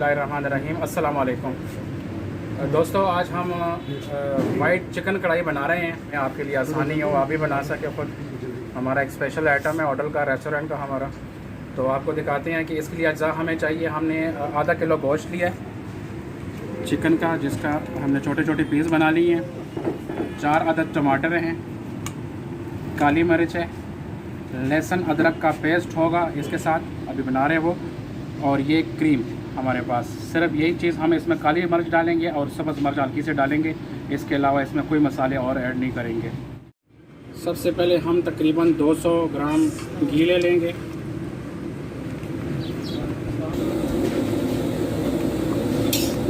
बिस्मिल्लाहिर्रहमानिर्रहीम। अस्सलाम वालेकुम दोस्तों, आज हम वाइट चिकन कढ़ाई बना रहे हैं। आपके लिए आसानी हो, आप भी बना सके खुद। हमारा एक स्पेशल आइटम है होटल का, रेस्टोरेंट का हमारा। तो आपको दिखाते हैं कि इसके लिए अज्जा हमें चाहिए। हमने आधा किलो गोश्त लिया है चिकन का, जिसका हमने छोटे छोटे पीस बना लिए हैं। 4 अदद टमाटर हैं, काली मिर्च है, लहसुन अदरक का पेस्ट होगा इसके साथ, अभी बना रहे हैं वो। और ये क्रीम हमारे पास, सिर्फ यही चीज़ हम इसमें काली मिर्च डालेंगे और सब्ज़ मिर्च हल्की से डालेंगे। इसके अलावा इसमें कोई मसाले और ऐड नहीं करेंगे। सबसे पहले हम तकरीबन 200 ग्राम घी ले लेंगे।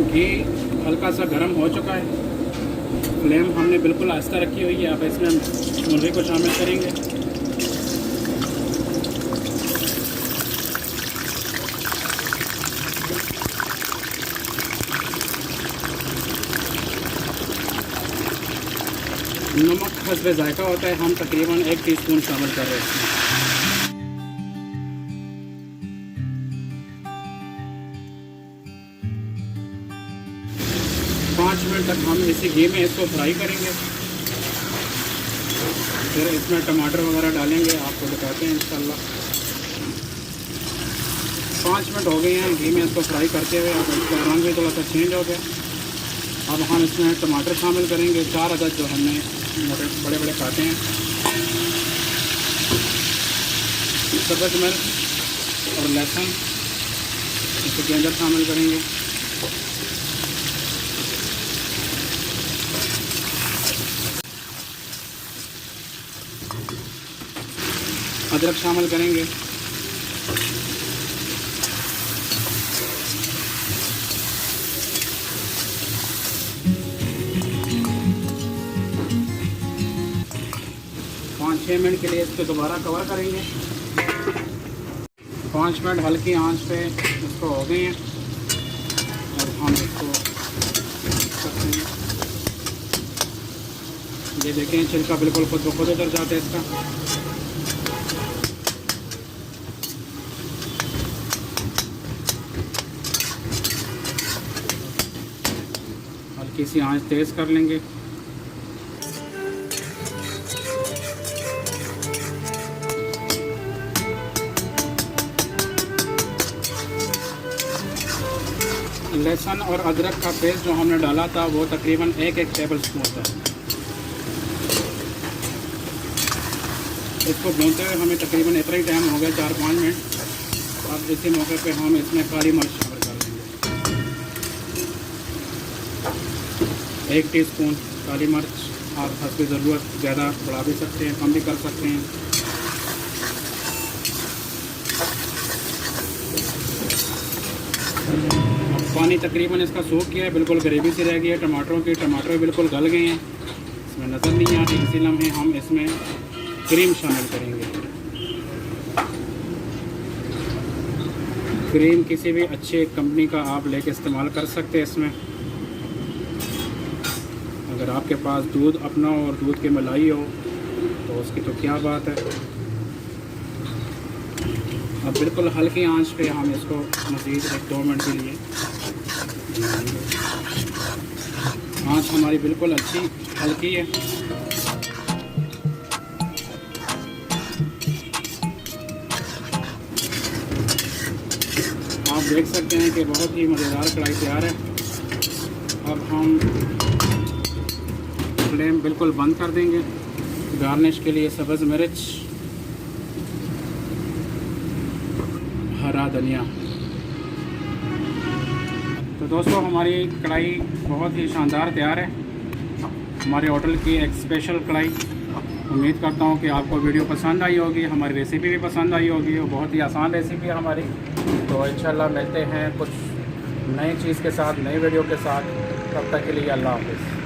घी हल्का सा गर्म हो चुका है, फ्लेम हमने बिल्कुल आस्था रखी हुई है। अब इसमें हम मुर्गे को शामिल करेंगे। नमक हस्बे जायका होता है, हम तकरीबन 1 टीस्पून शामिल कर रहे हैं। 5 मिनट तक हम इसी घी में इसको फ्राई करेंगे। फिर इसमें टमाटर वगैरह डालेंगे, आपको दिखाते हैं इंशाल्लाह। 5 मिनट हो गए हैं घी में इसको फ्राई करते हुए। अब इसका रंग भी थोड़ा सा चेंज हो गया। अब हम इसमें टमाटर शामिल करेंगे, 4 अदद जो हमने मोटे बड़े बड़े काटे हैं। सब्ज़ मिर्च और लहसुन इसके अंदर शामिल करेंगे। अदरक शामिल करेंगे। पाँच 6 मिनट के लिए इसको दोबारा कवर करेंगे। 5 मिनट हल्की आंच पे इसको हो गए हैं। और हम इसको करते हैं, ये देखें छिलका बिल्कुल खुद ब खुद उतर जाता है इसका। हल्की सी आंच तेज़ कर लेंगे। लहसुन और अदरक का पेस्ट जो हमने डाला था वो तकरीबन 1 टेबल स्पून था। इसको भूनते हुए हमें तकरीबन इतना ही टाइम हो गया, 4-5 मिनट। अब इसी मौके पे हम इसमें काली मिर्च शामिल कर देंगे। 1 टीस्पून काली मिर्च। आप हस्बे ज़रूरत ज़्यादा बढ़ा भी सकते हैं, कम भी कर सकते हैं। पानी तकरीबन इसका सूख गया है, बिल्कुल ग्रेवी सी रह गई है टमाटरों की। टमाटर बिल्कुल गल गए हैं, इसमें नज़र नहीं आ रही। इसी लम्हे हम इसमें क्रीम शामिल करेंगे। क्रीम किसी भी अच्छे कंपनी का आप लेके इस्तेमाल कर सकते हैं इसमें। अगर आपके पास दूध अपना और दूध की मलाई हो तो उसकी तो क्या बात है। अब बिल्कुल हल्की आंच पे हम इसको मज़ीद 1-2 मिनट के लिए, आंच हमारी बिल्कुल अच्छी हल्की है। आप देख सकते हैं कि बहुत ही मज़ेदार कढ़ाई तैयार है। अब हम फ्लेम बिल्कुल बंद कर देंगे। गार्निश के लिए सब्ज़ मिर्च, हरा धनिया। तो दोस्तों, हमारी कढ़ाई बहुत ही शानदार तैयार है, हमारे होटल की एक स्पेशल कढ़ाई। उम्मीद करता हूँ कि आपको वीडियो पसंद आई होगी, हमारी रेसिपी भी पसंद आई होगी। वो बहुत ही आसान रेसिपी है हमारी। तो इंशाल्लाह मिलते हैं कुछ नई चीज़ के साथ, नई वीडियो के साथ। तब तक के लिए अल्लाह हाफ़िज़।